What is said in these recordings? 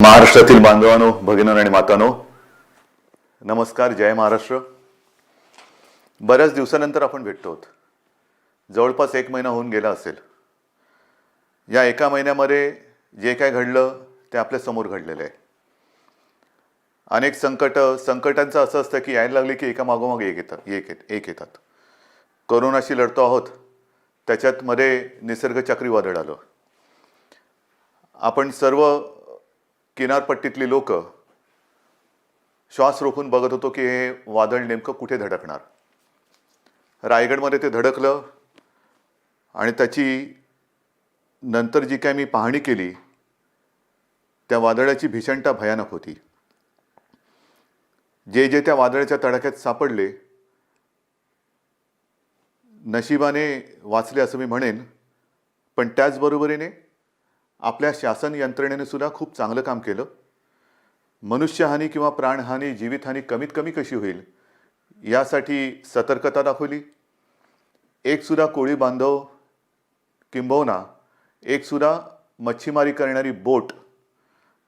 महाराष्ट्रातील बांधवांनो, भगिनींनो आणि मातांनो, नमस्कार. जय महाराष्ट्र. बऱ्याच दिवसानंतर आपण भेटतो आहोत. जवळपास 1 महिना होऊन गेला असेल. या एका महिन्यामध्ये जे काय घडलं ते आपल्या समोर घडलेलं आहे. अनेक संकटांचं असं असतं की यायला लागले की एका मागोमाग एक येतात. कोरोनाशी लढतो आहोत, त्याच्यात मध्ये निसर्ग चक्रीवादळ आलं. आपण सर्व किनारपट्टीतली लोक श्वास रोखून बघत होतो की हे वादळ नेमकं कुठे धडकणार. रायगडमध्ये ते धडकलं आणि त्याची नंतर जी काय मी पाहणी केली त्या वादळाची भीषणता भयानक होती. जे त्या वादळाच्या तडाख्यात सापडले नशिबाने वाचले असं मी म्हणेन, पण त्याचबरोबरीने आपल्या शासन यंत्रणेने सुद्धा खूप चांगलं काम केलं. मनुष्यहानी किंवा प्राणहानी, जीवितहानी कमीत कमी कशी होईल यासाठी सतर्कता दाखवली. एक सुद्धा कोळी बांधव किंबहुना एक सुद्धा मच्छीमारी करणारी बोट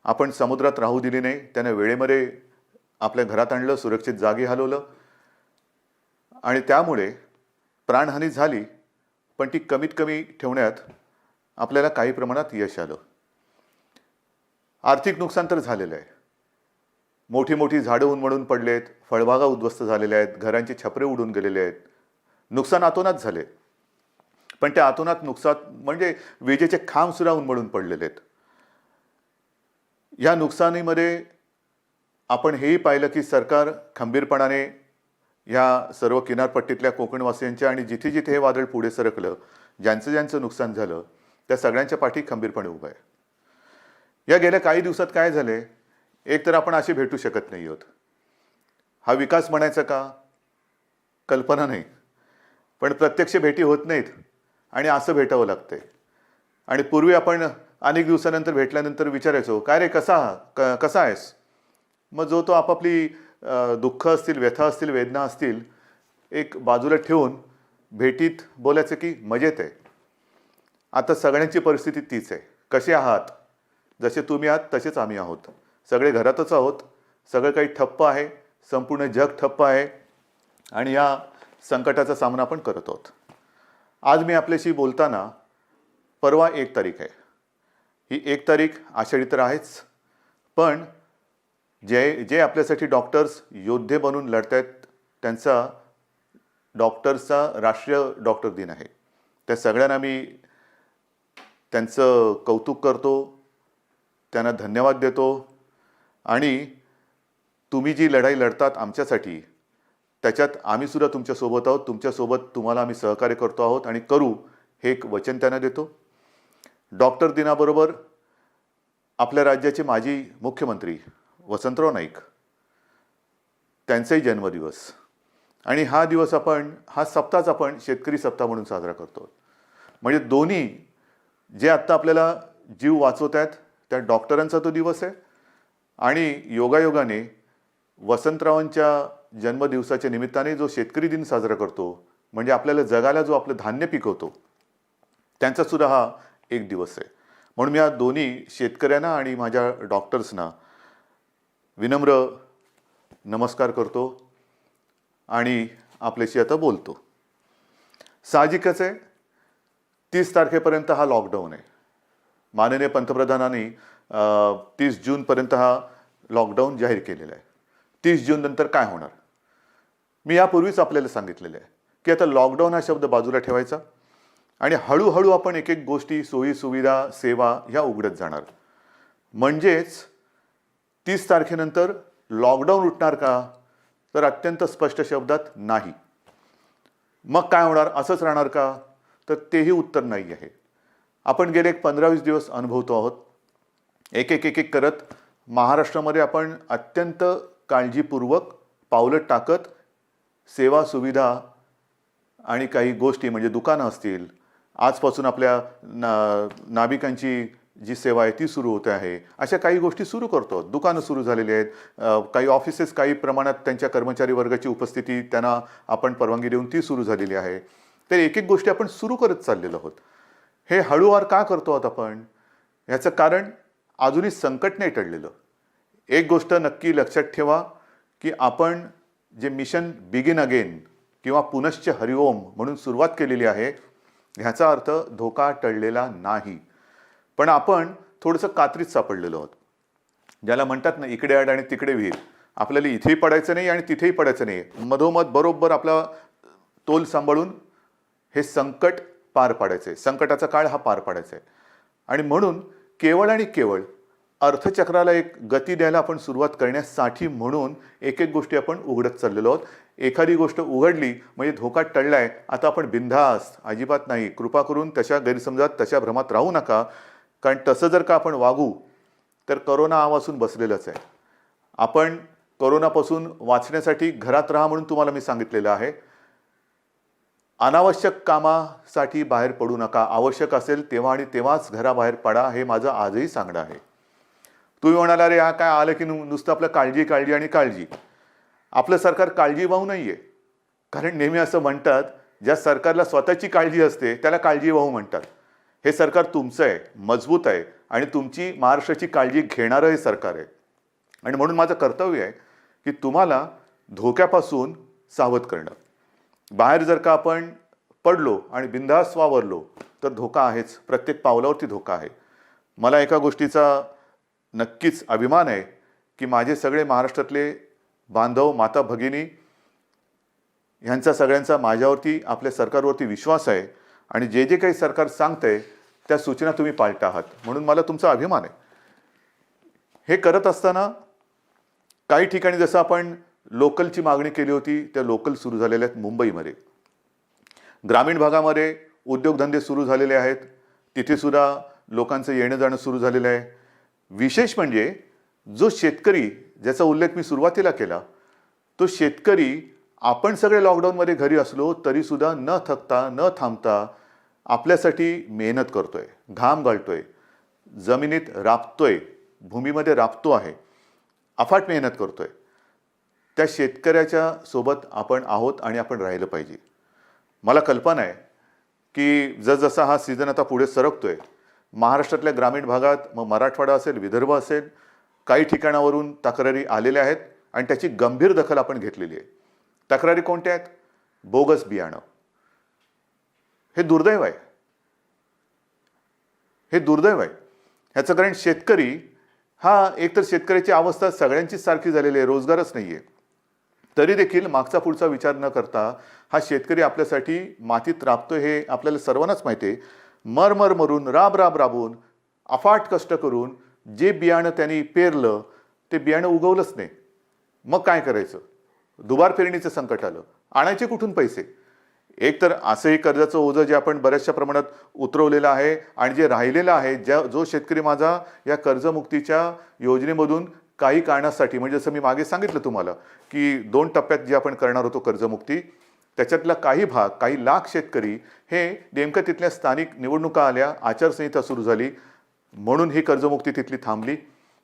आपण समुद्रात राहू दिली नाही. त्याने वेळेमध्ये आपल्या घरात आणलं, सुरक्षित जागी हलवलं आणि त्यामुळे प्राणहानी झाली, पण ती कमीत कमी ठेवण्यात आपल्याला काही प्रमाणात यश आलं. आर्थिक नुकसान तर झालेलं आहे. मोठी मोठी झाडं उन्मळून पडलेत, फळबागा उद्ध्वस्त झालेल्या आहेत, घरांची छपरे उडून गेलेले आहेत. नुकसान अतोनात झाले, पण त्या अतोनात नुकसान म्हणजे विजेचे खांब सुद्धा उन्मळून पडलेले आहेत. या नुकसानीमध्ये आपण हेही पाहिलं की सरकार खंबीरपणाने या सर्व किनारपट्टीतल्या कोकणवासियांच्या आणि जिथे जिथे हे वादळ पुढे सरकलं, ज्यांचं नुकसान झालं त्या सगळ्यांच्या पाठी खंबीरपणे उभं आहे. या गेल्या काही दिवसात काय झाले, एक तर आपण असे भेटू शकत नाही आहोत. हा विकास म्हणायचा का, कल्पना नाही, पण प्रत्यक्ष भेटी होत नाहीत आणि असं भेटावं लागतंय. आणि पूर्वी आपण अनेक दिवसानंतर भेटल्यानंतर विचारायचो, काय रे कसा आहेस. मग जो तो आपापली दुःख असतील, व्यथा असतील, वेदना असतील एक बाजूला ठेवून भेटीत बोलायचं की मजेत आहे. आता सगळ्यांची परिस्थिती तीच आहे. कसे आहात, जसे तुम्ही आहात तसेच आम्ही आहोत. सगळे घरातच आहोत. सगळं काही ठप्प आहे, संपूर्ण जग ठप्प आहे आणि या संकटाचा सामना आपण करत आहोत. आज मी आपल्याशी बोलताना परवा 1 तारीख आहे. ही 1 तारीख आषाढी तर आहेच, पण जे आपल्यासाठी डॉक्टर्स योद्धे बनून लढत आहेत त्यांचा डॉक्टर्सचा राष्ट्रीय डॉक्टर दिन आहे. त्या सगळ्यांना मी त्यांचं कौतुक करतो, त्यांना धन्यवाद देतो. आणि तुम्ही जी लढाई लढतात आमच्यासाठी, त्याच्यात आम्ही सुद्धा तुमच्यासोबत आहोत. तुमच्यासोबत तुम्हाला आम्ही सहकार्य करतो आहोत आणि करू हे एक वचन त्यांना देतो. डॉक्टर दिनाबरोबर आपल्या राज्याचे माजी मुख्यमंत्री वसंतराव नाईक त्यांचाही जन्मदिवस आणि हा दिवस हा सप्ताहच आपण शेतकरी सप्ताह म्हणून साजरा करतो. म्हणजे दोन्ही जे आत्ता आपल्याला जीव वाचवत आहेत त्या डॉक्टरांचा तो दिवस आहे आणि योगायोगाने वसंतरावांच्या जन्मदिवसाच्या निमित्ताने जो शेतकरी दिन साजरा करतो, म्हणजे आपल्याला जगाला जो आपलं धान्य पिकवतो त्यांचा सुद्धा हा एक दिवस आहे. म्हणून मी या दोन्ही शेतकऱ्यांना आणि माझ्या डॉक्टर्सना विनम्र नमस्कार करतो आणि आपल्याशी आता बोलतो. साहजिकच आहे, 30 तारखेपर्यंत हा लॉकडाऊन आहे. माननीय पंतप्रधानांनी 30 जूनपर्यंत हा लॉकडाऊन जाहीर केलेला आहे. 30 जून नंतर काय होणार, मी यापूर्वीच आपल्याला सांगितलेलं आहे की आता लॉकडाऊन हा शब्द बाजूला ठेवायचा आणि हळूहळू आपण एक एक गोष्टी, सोयी सुविधा, सेवा ह्या उघडत जाणार. म्हणजेच 30 तारखेनंतर लॉकडाऊन उठणार का, तर अत्यंत स्पष्ट शब्दात नाही. मग काय होणार, असंच राहणार का, तर तेही उत्तर नाही आहे. आपण गेले 15-20 दिवस अनुभवतो आहोत. एक एक करत महाराष्ट्रामध्ये आपण अत्यंत काळजीपूर्वक पावलं टाकत सेवा सुविधा आणि काही गोष्टी म्हणजे दुकानं असतील, आजपासून आपल्या नाभिकांची जी सेवा आहे ती सुरू होते आहे, अशा काही गोष्टी सुरू करतो. दुकानं सुरू झालेली आहेत, काही ऑफिसेस काही प्रमाणात त्यांच्या कर्मचारी वर्गाची उपस्थिती त्यांना आपण परवानगी देऊन ती सुरू झालेली आहे. तर एक एक गोष्टी आपण सुरू करत चाललेलो आहोत. हे हळूवार का करतो आहोत आपण, याचं कारण अजूनही संकट नाही टळलेलं. एक गोष्ट नक्की लक्षात ठेवा की आपण जे मिशन बिगिन अगेन किंवा पुनश्च हरिओम म्हणून सुरुवात केलेली आहे, ह्याचा अर्थ धोका टळलेला नाही. पण आपण थोडंसं कात्रीत सापडलेलो आहोत. ज्याला म्हणतात ना, इकडे आड आणि तिकडे विहीर. आपल्याला इथेही पडायचं नाही आणि तिथेही पडायचं नाही. मधोमध बरोबर आपला तोल सांभाळून हे संकट पार पाडायचं आहे. संकटाचा काळ हा पार पाडायचा आहे. आणि म्हणून केवळ आणि केवळ अर्थचक्राला एक गती द्यायला आपण सुरुवात करण्यासाठी म्हणून एक एक गोष्टी आपण उघडत चाललेलो आहोत. एखादी गोष्ट उघडली म्हणजे धोका टळलाय, आता आपण बिनधास्त, अजिबात नाही. कृपा करून तशा गैरसमजात, तशा भ्रमात राहू नका. कारण तसं जर का आपण वागू तर करोना आवासून बसलेलंच आहे. आपण करोनापासून वाचण्यासाठी घरात राहा म्हणून तुम्हाला मी सांगितलेलं आहे. अनावश्यक कामासाठी बाहेर पडू नका. आवश्यक असेल तेव्हा आणि तेव्हाच घराबाहेर पडा, हे माझं आजही सांगणं आहे. तुम्ही म्हणाला, अरे हा काय आलं की नुसतं आपलं काळजी काळजी आणि काळजी. आपलं सरकार काळजीवाहू नाहीये. कारण नेहमी असं म्हणतात, ज्या सरकारला स्वतःची काळजी असते त्याला काळजीवाहू म्हणतात. हे सरकार तुमचं आहे, मजबूत आहे आणि तुमची महाराष्ट्राची काळजी घेणारं हे सरकार आहे. आणि म्हणून माझं कर्तव्य आहे की तुम्हाला धोक्यापासून सावध करणं. बाहेर जर का आपण पडलो आणि बिनधास्त वावरलो तर धोका आहेच. प्रत्येक पावलावरती धोका आहे. मला एका गोष्टीचा नक्कीच अभिमान आहे की माझे सगळे महाराष्ट्रातले बांधव, माता भगिनी ह्यांचा सगळ्यांचा माझ्यावरती, आपल्या सरकारवरती विश्वास आहे. आणि जे जे काही सरकार सांगतंय त्या सूचना तुम्ही पाळत आहात, म्हणून मला तुमचा अभिमान आहे. हे करत असताना काही ठिकाणी जसं आपण लोकलची मागणी केली होती, त्या लोकल सुरू झालेल्या आहेत. मुंबईमध्ये ग्रामीण भागामध्ये उद्योगधंदे सुरू झालेले आहेत. तिथे सुद्धा लोकांचं येणं जाणं सुरू झालेलं आहे. विशेष म्हणजे जो शेतकरी, ज्याचा उल्लेख मी सुरुवातीला केला, तो शेतकरी आपण सगळे लॉकडाऊनमध्ये घरी असलो तरी सुद्धा न थकता, न थांबता आपल्यासाठी मेहनत करतोय, घाम गाळतोय, जमिनीत राबतोय, भूमीमध्ये राबतो आहे, अफाट मेहनत करतोय. त्या शेतकऱ्याच्या सोबत आपण आहोत आणि आपण राहिलं पाहिजे. मला कल्पना आहे की जसजसा हा सीझन आता पुढे सरकतोय, महाराष्ट्रातल्या ग्रामीण भागात, मग मराठवाडा असेल, विदर्भ असेल, काही ठिकाणावरून तक्रारी आलेल्या आहेत आणि त्याची गंभीर दखल आपण घेतलेली आहे. तक्रारी कोणत्या आहेत? बोगस बियाणं. हे दुर्दैव आहे. हे दुर्दैव आहे. ह्याचं कारण शेतकरी हा, एकतर शेतकऱ्याची अवस्था सगळ्यांचीच सारखी झालेली आहे, रोजगारच नाही आहे. तरी देखील मागचा पुढचा विचार न करता हा शेतकरी आपल्यासाठी मातीत राबतो हे आपल्याला सर्वांनाच माहिती आहे. मरमर मरून, राबून, अफाट कष्ट करून जे बियाणं त्यांनी पेरलं ते बियाणं उगवलंच नाही. मग काय करायचं? दुबार पेरणीचं संकट आलं. आणायचे कुठून पैसे? एक तर असंही कर्जाचं ओझं जे आपण बऱ्याचशा प्रमाणात उतरवलेलं आहे आणि जे राहिलेलं आहे, जो शेतकरी माझा या कर्जमुक्तीच्या योजनेमधून काही कारणासाठी, म्हणजे जसं मी मागे सांगितलं तुम्हाला की 2 टप्प्यात जे आपण करणार होतो कर्जमुक्ती, त्याच्यातला काही भाग, काही लाख शेतकरी हे नेमकं तिथल्या स्थानिक निवडणुका आल्या, आचारसंहिता सुरू झाली म्हणून ही कर्जमुक्ती तिथली थांबली.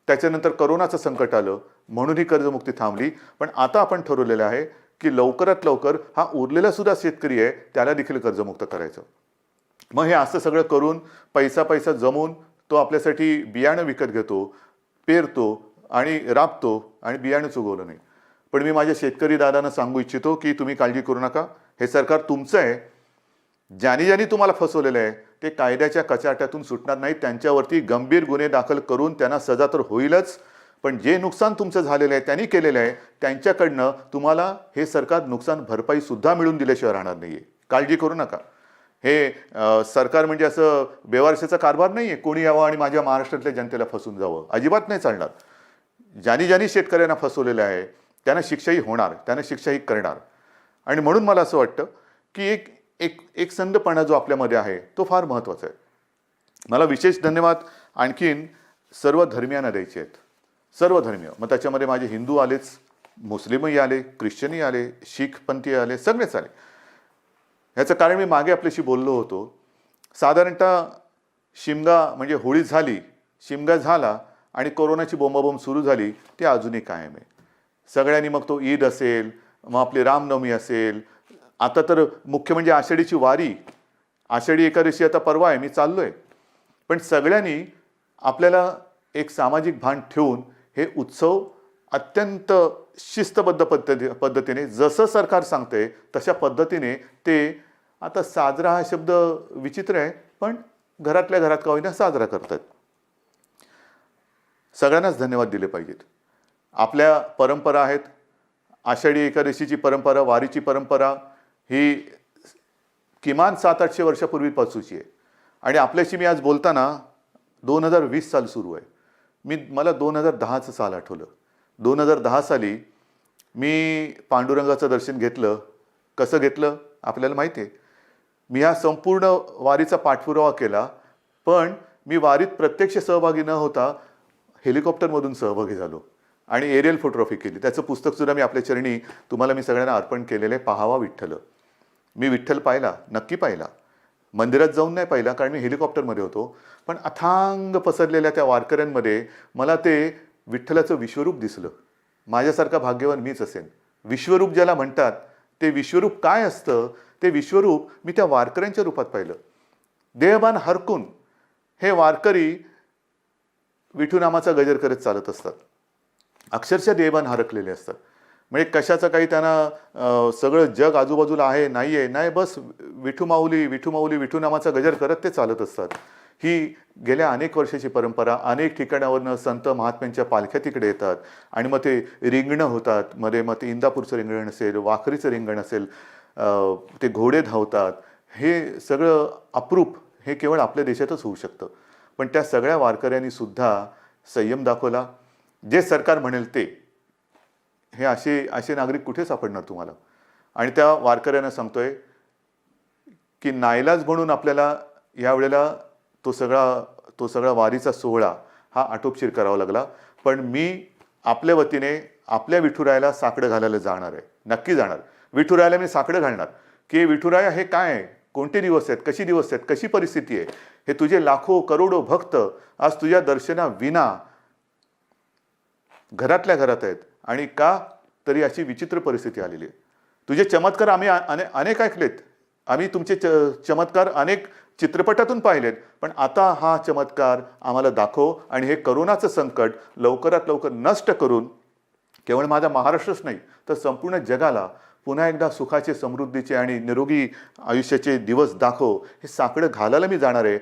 त्याच्यानंतर करोनाचं संकट आलं म्हणून ही कर्जमुक्ती थांबली. पण आता आपण ठरवलेलं आहे की लवकरात लवकर हा उरलेला सुद्धा शेतकरी आहे त्याला देखील कर्जमुक्त करायचं. मग हे असं सगळं करून पैसा जमवून तो आपल्यासाठी बियाणं विकत घेतो, पेरतो आणि राबतो आणि बियाणंच उगवलं नाही. पण मी माझ्या शेतकरी दादांना सांगू इच्छितो की तुम्ही काळजी करू नका. हे सरकार तुमचं आहे. ज्यांनी तुम्हाला फसवलेलं आहे ते कायद्याच्या कचाट्यातून सुटणार नाही. त्यांच्यावरती गंभीर गुन्हे दाखल करून त्यांना सजा तर होईलच, पण जे नुकसान तुमचं झालेलं आहे, त्यांनी केलेलं आहे, त्यांच्याकडनं तुम्हाला हे सरकार नुकसान भरपाई सुद्धा मिळून दिल्याशिवाय राहणार नाहीये. काळजी करू नका. हे सरकार म्हणजे असं बेवारशाचा कारभार नाहीये, कोणी यावं आणि माझ्या महाराष्ट्रातल्या जनतेला फसवून जावं. अजिबात नाही चालणार. ज्यांनी शेतकऱ्यांना फसवलेलं आहे त्यांना शिक्षाही होणार, त्यांना शिक्षाही करणार. आणि म्हणून मला असं वाटतं की एक संधपणा जो आपल्यामध्ये आहे तो फार महत्त्वाचा आहे. मला विशेष धन्यवाद आणखीन सर्व धर्मियांना द्यायचे आहेत. सर्व धर्मीय, मग त्याच्यामध्ये माझे हिंदू आलेच, मुस्लिमही आले, ख्रिश्चनही आले, शीख पंथी आले, सगळेच आले. ह्याचं कारण मी मागे आपल्याशी बोललो होतो. साधारणतः शिमगा म्हणजे होळी झाली, शिमगा झाला आणि कोरोनाची बोंबाबोंब सुरू झाली, ती अजूनही कायम आहे. सगळ्यांनी, मग तो ईद असेल, मग आपली रामनवमी असेल, आता तर मुख्य म्हणजे आषाढीची वारी, आषाढी एकादशी आता परवा आहे, मी चाललोय. पण सगळ्यांनी आपल्याला एक सामाजिक भान ठेवून हे उत्सव अत्यंत शिस्तबद्ध पद्धतीने जसं सरकार सांगते तशा पद्धतीने ते आता साजरा हा शब्द विचित्र आहे, पण घरातल्या घरात का होईना साजरा करतात. सगळ्यांनाच धन्यवाद दिले पाहिजेत. आपल्या परंपरा आहेत. आषाढी एकादशीची परंपरा, वारीची परंपरा ही किमान 700-800 वर्षापूर्वीपासूनची आहे. आणि आपल्याशी मी आज बोलताना 2020 साल सुरू आहे. मला 2010चं साल आठवलं. 2010 साली मी पांडुरंगाचं दर्शन घेतलं. कसं घेतलं आपल्याला माहिती आहे. मी हा संपूर्ण वारीचा पाठपुरावा केला, पण मी वारीत प्रत्यक्ष सहभागी न होता हेलिकॉप्टरमधून सहभागी झालो आणि एरियल फोटोग्राफी केली. त्याचं पुस्तकसुद्धा मी आपल्या चरणी तुम्हाला मी सगळ्यांना अर्पण केलेलं आहे. पाहावा विठ्ठल. मी विठ्ठल पाहिला, नक्की पाहिला. मंदिरात जाऊन नाही पाहिला कारण मी हेलिकॉप्टरमध्ये होतो, पण अथांग पसरलेल्या त्या वारकऱ्यांमध्ये मला ते विठ्ठलाचं विश्वरूप दिसलं. माझ्यासारखा भाग्यवान मीच असेन. विश्वरूप ज्याला म्हणतात ते विश्वरूप काय असतं ते विश्वरूप मी त्या वारकऱ्यांच्या रूपात पाहिलं. देहभान हरकून हे वारकरी विठूनामाचा गजर करत चालत असतात. अक्षरशः देहभान हरकलेले असतात. म्हणजे कशाचं काही त्यांना सगळं जग आजूबाजूला आहे नाही आहे नाही, बस विठू माऊली विठू माऊली विठूनामाचा गजर करत ते चालत असतात. ही गेल्या अनेक वर्षाची परंपरा. अनेक ठिकाणावरनं संत महात्म्यांच्या पालख्या तिकडे येतात आणि मग ते रिंगणं होतात. मग ते इंदापूरचं रिंगण असेल, वाखरीचं रिंगण असेल, ते घोडे धावतात. हे सगळं अप्रूप हे केवळ आपल्या देशातच होऊ शकतं. पण त्या सगळ्या वारकऱ्यांनी सुद्धा संयम दाखवला. जे सरकार म्हणेल ते. हे असे नागरिक कुठे सापडणार तुम्हाला. आणि त्या वारकऱ्यांना सांगतोय की नाईलाज म्हणून आपल्याला यावेळेला तो सगळा वारीचा सोहळा हा आटोपशीर करावा लागला. पण मी आपल्या वतीने आपल्या विठुरायाला साकडं घालायला जाणार आहे. नक्की जाणार. विठुरायाला मी साकडं घालणार की विठुराया हे काय आहे, कोणते दिवस आहेत, कशी दिवस आहेत, कशी परिस्थिती आहे. हे तुझे लाखो करोडो भक्त आज तुझ्या दर्शनाविना घरातल्या घरात आहेत. आणि का तरी अशी विचित्र परिस्थिती आलेली आहे. तुझे चमत्कार आम्ही अनेक ऐकलेत. आम्ही तुमचे चमत्कार अनेक चित्रपटातून पाहिलेत. पण आता हा चमत्कार आम्हाला दाखव आणि हे करोनाचं संकट लवकरात लवकर नष्ट करून केवळ माझा महाराष्ट्रच नाही तर संपूर्ण जगाला पुन्हा एकदा सुखाचे, समृद्धीचे आणि निरोगी आयुष्याचे दिवस दाखव. हे साकडं घालायला मी जाणार आहे.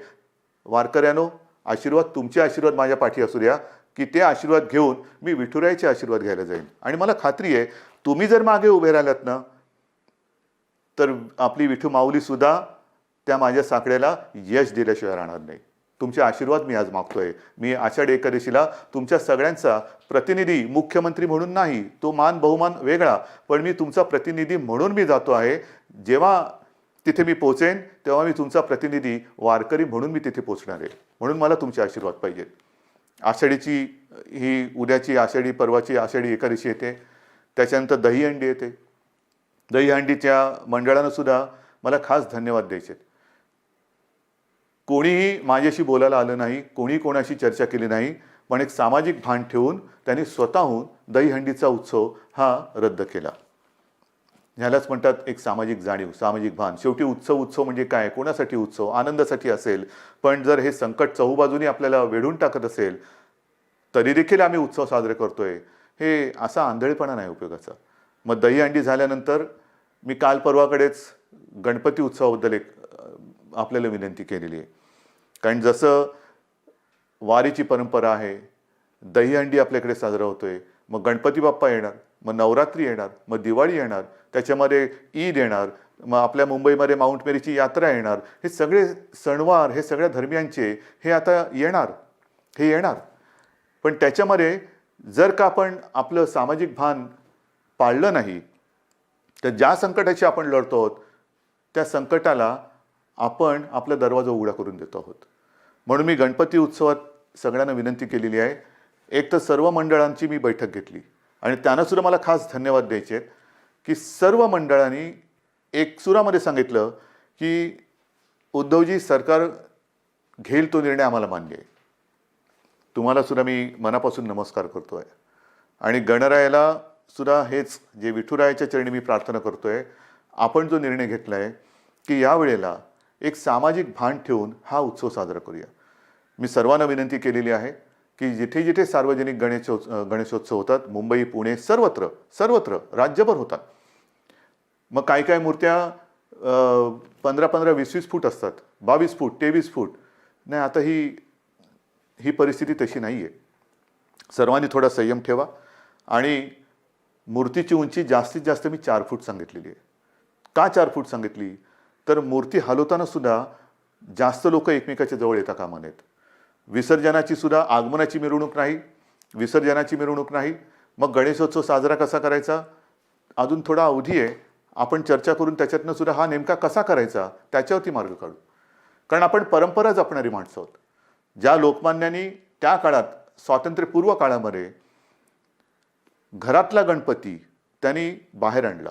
वारकऱ्यानो, आशीर्वाद, तुमचे आशीर्वाद माझ्या पाठी असू द्या की ते आशीर्वाद घेऊन मी विठुरायाचे आशीर्वाद घ्यायला जाईन. आणि मला खात्री आहे तुम्ही जर मागे उभे राहिलात ना तर आपली विठू माऊली सुद्धा त्या माझ्या साकड्याला यश दिल्याशिवाय राहणार नाही. तुमचे आशीर्वाद मी आज मागतोय. मी आषाढी एकादशीला तुमच्या सगळ्यांचा प्रतिनिधी, मुख्यमंत्री म्हणून नाही, तो मान बहुमान वेगळा, पण मी तुमचा प्रतिनिधी म्हणून मी जातो आहे. जेव्हा तिथे मी पोहोचेन तेव्हा मी तुमचा प्रतिनिधी वारकरी म्हणून मी तिथे पोहोचणार आहे. म्हणून मला तुमचे आशीर्वाद पाहिजेत. आषाढीची ही उद्याची आषाढी परवाची आषाढी एकादशी येते. त्याच्यानंतर दहीहंडी येते. दहीहंडीच्या मंडळानं सुद्धा मला खास धन्यवाद द्यायचे. कोणीही माझ्याशी बोलायला आलं नाही, कोणी कोणाशी चर्चा केली नाही, पण एक सामाजिक भान ठेवून त्यांनी स्वतःहून दहीहंडीचा उत्सव हा रद्द केला. ह्यालाच म्हणतात एक सामाजिक जाणीव, सामाजिक भान. शेवटी उत्सव म्हणजे काय, कोणासाठी उत्सव, आनंदासाठी असेल. पण जर हे संकट चहूबाजूनी आपल्याला वेढून टाकत असेल तरी देखील आम्ही उत्सव साजरे करतोय, हे असा आंधळेपणा नाही उपयोगाचा. मग दहीहंडी झाल्यानंतर मी काल परवाकडेच गणपती उत्सवाबद्दल एक आपल्याला विनंती केलेली आहे. कारण जसं वारीची परंपरा आहे, दहीहंडी आपल्याकडे साजरा होतोय, मग गणपती बाप्पा येणार, मग नवरात्री येणार, मग दिवाळी येणार, त्याच्यामध्ये ईद येणार, मग आपल्या मुंबईमध्ये माउंट मेरीची यात्रा येणार. हे सगळे सणवार हे सगळ्या धर्मियांचे हे आता येणार. पण त्याच्यामध्ये जर का आपण आपलं सामाजिक भान पाळलं नाही तर ज्या संकटाशी आपण लढतो आहोत त्या संकटाला आपण आपला दरवाजा उघडा करून देतो आहोत. म्हणून मी गणपती उत्सवात सगळ्यांना विनंती केलेली आहे. एक तर सर्व मंडळांची मी बैठक घेतली आणि त्यांना सुद्धा मला खास धन्यवाद द्यायचे आहेत की सर्व मंडळांनी एक सुरामध्ये सांगितलं की उद्धवजी, सरकार घेईल तो निर्णय आम्हाला मान्य आहे. तुम्हाला सुद्धा मी मनापासून नमस्कार करतोय. आणि गणरायाला सुद्धा हेच जे विठुरायाच्या चरणी मी प्रार्थना करतोय, आपण जो निर्णय घेतला आहे की यावेळेला एक सामाजिक भान ठेवून हा उत्सव साजरा करूया. मी सर्वांना विनंती केलेली आहे की जिथे जिथे सार्वजनिक गणेशोत्सव होतात, मुंबई, पुणे, सर्वत्र सर्वत्र राज्यभर होतात. मग काही काही मूर्त्या 15-15, 20-20 फूट असतात, 22 फूट, 23 फूट. नाही, आता ही परिस्थिती तशी नाही आहे. सर्वांनी थोडा संयम ठेवा. आणि मूर्तीची उंची जास्तीत जास्त मी 4 फूट सांगितलेली आहे. का 4 फूट सांगितली? तर मूर्ती हलवताना सुद्धा जास्त लोक एकमेकाच्या जवळ येता कामा नयेत. विसर्जनाची सुद्धा आगमनाची मिरवणूक नाही, विसर्जनाची मिरवणूक नाही. मग गणेशोत्सव साजरा कसा करायचा? अजून थोडा अवधी आहे. आपण चर्चा करून त्याच्यातनं सुद्धा हा नेमका कसा करायचा त्याच्यावरती मार्ग काढू. कारण आपण परंपरा जपणारी माणसं आहोत. ज्या लोकमान्यांनी त्या काळात स्वातंत्र्यपूर्व काळामध्ये घरातला गणपती त्यांनी बाहेर आणला,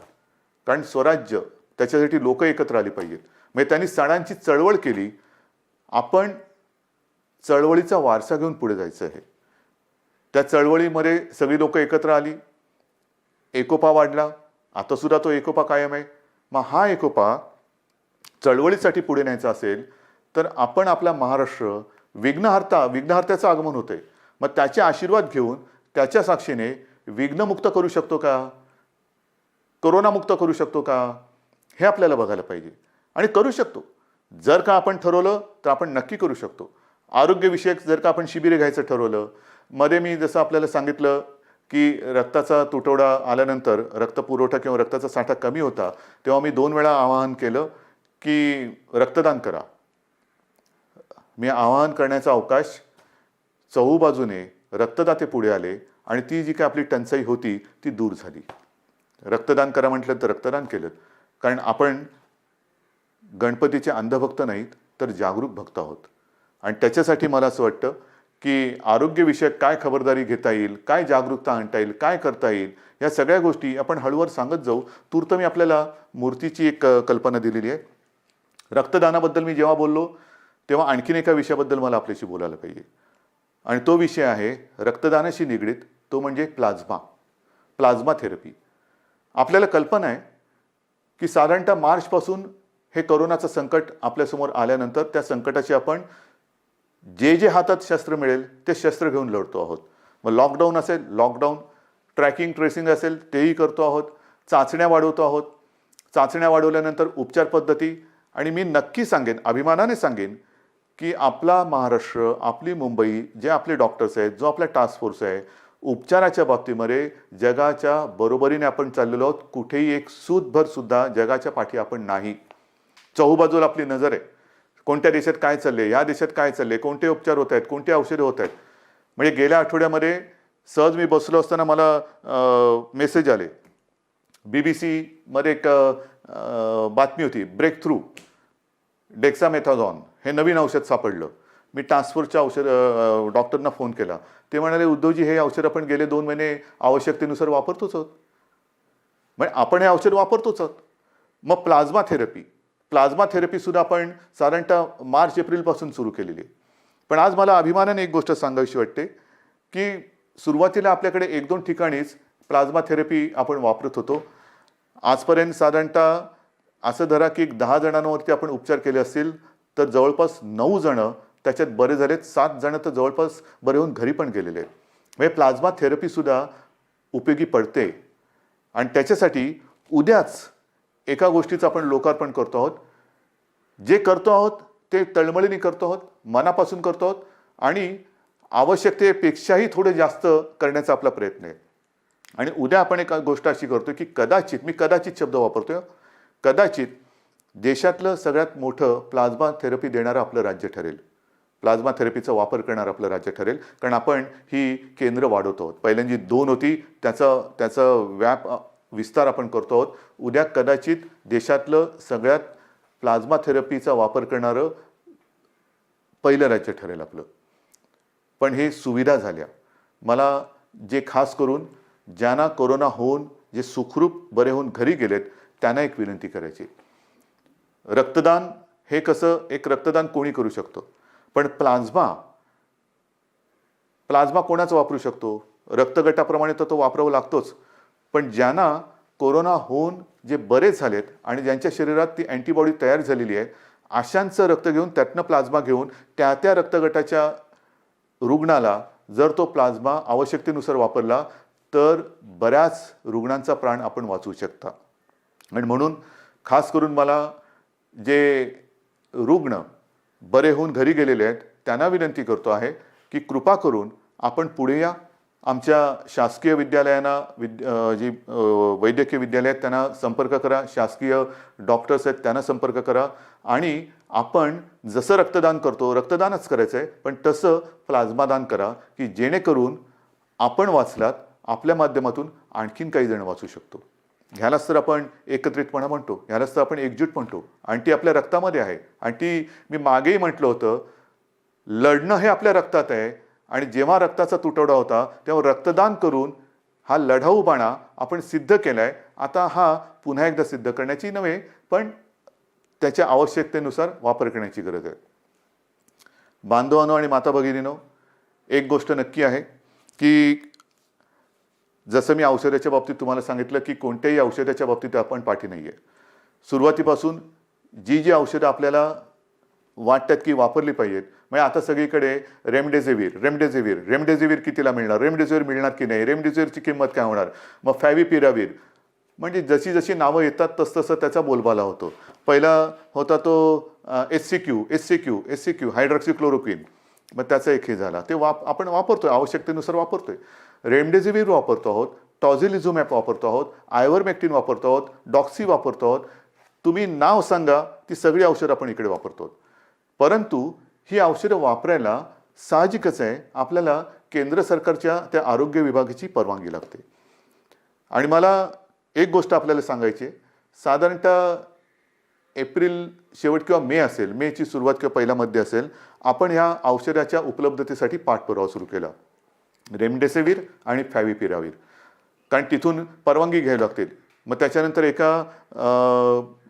कारण स्वराज्य त्याच्यासाठी लोक एकत्र आली पाहिजेत. म्हणजे त्यांनी सणांची चळवळ केली. आपण चळवळीचा वारसा घेऊन पुढे जायचं आहे. त्या चळवळीमध्ये सगळी लोक एकत्र आली, एकोपा वाढला. आता सुद्धा तो एकोपा कायम आहे. मग हा एकोपा चळवळीसाठी पुढे न्यायचा असेल तर आपण आपला महाराष्ट्र विघ्नहर्त्याचं आगमन होतंय, मग त्याचे आशीर्वाद घेऊन त्याच्या साक्षीने विघ्नमुक्त करू शकतो का, कोरोनामुक्त करू शकतो का, हे आपल्याला बघायला पाहिजे. आणि करू शकतो. जर का आपण ठरवलं तर आपण नक्की करू शकतो. आरोग्यविषयक जर का आपण शिबिरे घ्यायचं ठरवलं, मध्ये मी जसं आपल्याला सांगितलं की रक्ताचा तुटवडा आल्यानंतर रक्तपुरवठा किंवा रक्ताचा साठा कमी होता, तेव्हा मी 2 वेळा आवाहन केलं की रक्तदान करा. मी आवाहन करण्याचा अवकाश चहूबाजूने रक्तदाते पुढे आले आणि ती जी काय आपली टंचाई होती ती दूर झाली. रक्तदान करा म्हटलं तर रक्तदान केलं. कारण आपण गणपतीचे अंधभक्त नाहीत तर जागरूक भक्त आहोत. आणि त्याच्यासाठी मला असं वाटतं की आरोग्यविषयक काय खबरदारी घेता येईल, काय जागरूकता आणता येईल, काय करता येईल, या सगळ्या गोष्टी आपण हळूवार सांगत जाऊ. तूर्त मी आपल्याला मूर्तीची एक कल्पना दिलेली आहे. रक्तदानाबद्दल मी जेव्हा बोललो तेव्हा आणखीन एका विषयाबद्दल मला आपल्याशी बोलायला पाहिजे. आणि तो विषय आहे रक्तदानाशी निगडीत, तो म्हणजे प्लाझ्मा थेरपी. आपल्याला कल्पना आहे की साधारणतः मार्चपासून हे कोरोनाचं संकट आपल्यासमोर आल्यानंतर त्या संकटाची आपण जे हातात शस्त्र मिळेल ते शस्त्र घेऊन लढतो आहोत. मग लॉकडाऊन असेल, लॉकडाऊन, ट्रॅकिंग ट्रेसिंग असेल तेही करतो आहोत, चाचण्या वाढवतो आहोत. चाचण्या वाढवल्यानंतर उपचार पद्धती. आणि मी नक्की सांगेन, अभिमानाने सांगेन की आपला महाराष्ट्र, आपली मुंबई, जे आपले डॉक्टर्स आहेत, जो आपला टास्क फोर्स आहे, उपचाराच्या बाबतीमध्ये जगाच्या बरोबरीने आपण चाललेलो आहोत. कुठेही एक सूतभर सुद्धा जगाच्या पाठी आपण नाही. चहूबाजूला आपली नजर आहे. कोणत्या देशात काय चालले, या देशात काय चालले, कोणते उपचार होत आहेत, कोणते औषधं होत आहेत. म्हणजे गेल्या आठवड्यामध्ये सहज मी बसलो असताना मला मेसेज आले. BBC मध्ये एक बातमी होती, ब्रेक थ्रू डेक्सामेथाझॉन हे नवीन औषध सापडलं. मी टास्क फोर्सच्या डॉक्टरना फोन केला. ते म्हणाले, उद्धवजी हे औषध आपण गेले 2 महिने आवश्यकतेनुसार वापरतोच आहोत. म्हणजे आपण हे औषध वापरतोच आहोत. मग प्लाझ्मा थेरपी सुद्धा आपण साधारणतः मार्च-एप्रिलपासून सुरू केलेली आहे. पण आज मला अभिमानाने एक गोष्ट सांगावीशी वाटते की सुरुवातीला आपल्याकडे 1-2 ठिकाणीच प्लाझ्मा थेरपी आपण वापरत होतो. आजपर्यंत साधारणतः असं धरा की 10 जणांवरती आपण उपचार केले असतील तर जवळपास 9 जण त्याच्यात बरे झालेत, 7 जण तर जवळपास बरे होऊन घरी पण गेलेले आहेत. म्हणजे प्लाझ्मा थेरपी सुद्धा उपयोगी पडते. आणि त्याच्यासाठी उद्याच एका गोष्टीचं आपण लोकार्पण करतो आहोत. जे करतो आहोत ते तळमळीने करतो आहोत, मनापासून करतो आहोत आणि आवश्यकतेपेक्षाही थोडे जास्त करण्याचा आपला प्रयत्न आहे. आणि उद्या आपण एक गोष्ट अशी करतो की कदाचित, मी कदाचित शब्द वापरतोय, कदाचित देशातलं सगळ्यात मोठं प्लाझ्मा थेरपी देणारं आपलं राज्य ठरेल. प्लाझ्मा थेरपीचा वापर करणारं आपलं राज्य ठरेल. कारण आपण ही केंद्र वाढवतो आहोत. पहिल्यांदी 2 होती, त्याचा विस्तार आपण करतो आहोत. उद्या कदाचित देशातलं सगळ्यात प्लाझ्मा थेरपीचा वापर करणारं पहिलं राज्य ठरेल आपलं. पण हे सुविधा झाल्या. मला जे खास करून ज्यांना कोरोना होऊन जे सुखरूप बरे होऊन घरी गेलेत त्यांना एक विनंती करायची. रक्तदान हे कसं, एक रक्तदान कोणी करू शकतो, पण प्लाझ्मा कोणाचं वापरू शकतो? रक्तगटाप्रमाणे तर तो वापरावा लागतोच. पण ज्यांना कोरोना होऊन जे बरे झालेत आणि ज्यांच्या शरीरात ती अँटीबॉडी तयार झालेली आहे, अशांचं रक्त घेऊन त्यातनं प्लाझ्मा घेऊन त्या रक्तगटाच्या रुग्णाला जर तो प्लाझ्मा आवश्यकतेनुसार वापरला तर बऱ्याच रुग्णांचा प्राण आपण वाचवू शकता. आणि म्हणून खास करून मला जे रुग्ण बरे होऊन घरी गेलेले आहेत त्यांना विनंती करतो आहे की कृपा करून आपण पुढे या. आमच्या शासकीय विद्यालयांना जी वैद्यकीय विद्यालय आहेत त्यांना संपर्क करा, शासकीय डॉक्टर्स आहेत त्यांना संपर्क करा आणि आपण जसं रक्तदान करतो रक्तदानच करायचं आहे, पण तसं प्लाझ्मा दान करा की जेणेकरून आपण वाचलात, आपल्या माध्यमातून आणखीन काही जण वाचू शकतो. ह्यालाच तर आपण एकत्रितपणा म्हणतो, ह्यालाच तर आपण एकजूट म्हणतो आणि ती आपल्या रक्तामध्ये आहे. आणि ती मी मागेही म्हटलं होतं, लढणं हे आपल्या रक्तात आहे आणि जेव्हा रक्ताचा तुटवडा होता तेव्हा रक्तदान करून हा लढाऊपणा आपण सिद्ध केलाय. आता हा पुन्हा एकदा सिद्ध करण्याची नव्हे, पण त्याच्या आवश्यकतेनुसार वापर करण्याची गरज आहे. बांधवांनो आणि माता भगिनींनो, एक गोष्ट नक्की आहे की जसं मी औषधाच्या बाबतीत तुम्हाला सांगितलं की कोणत्याही औषधाच्या बाबतीत आपण पाठी नाही आहे. सुरुवातीपासून जी औषधं आपल्याला वाटतात की वापरली पाहिजेत, म्हणजे आता सगळीकडे रेमडेसिवीर कितीला मिळणार, रेमडेसिवीर मिळणार की नाही, रेमडेसिवीरची किंमत काय होणार, मग फॅविपिरावीर, म्हणजे जशी जशी नावं येतात तसतसं त्याचा बोलबाला होतो. पहिला होता तो एससीक्यू हायड्रॉक्सिक्लोरोक्विन, मग त्याचा एक हे झाला, ते आपण वापरतोय, आवश्यकतेनुसार वापरतोय. रेमडेसिवीर वापरतो आहोत, टॉझिलिझुमॅब वापरतो आहोत, आयव्हरमेक्टिन वापरतो आहोत, डॉक्सी वापरतो आहोत. तुम्ही नाव सांगा, ती सगळी औषधं आपण इकडे वापरतो. परंतु ही औषधं वापरायला साहजिकच आहे आपल्याला केंद्र सरकारच्या त्या आरोग्य विभागाची परवानगी लागते. आणि मला एक गोष्ट आपल्याला सांगायची आहे, साधारणतः एप्रिल शेवट किंवा मे असेल, मेची सुरुवात किंवा पहिला मध्ये असेल, आपण ह्या औषधाच्या उपलब्धतेसाठी पाठपुरावा सुरू केला, रेमडेसिवीर आणि फॅविपिरावीर, कारण तिथून परवानगी घ्यावी लागते. मग त्याच्यानंतर एका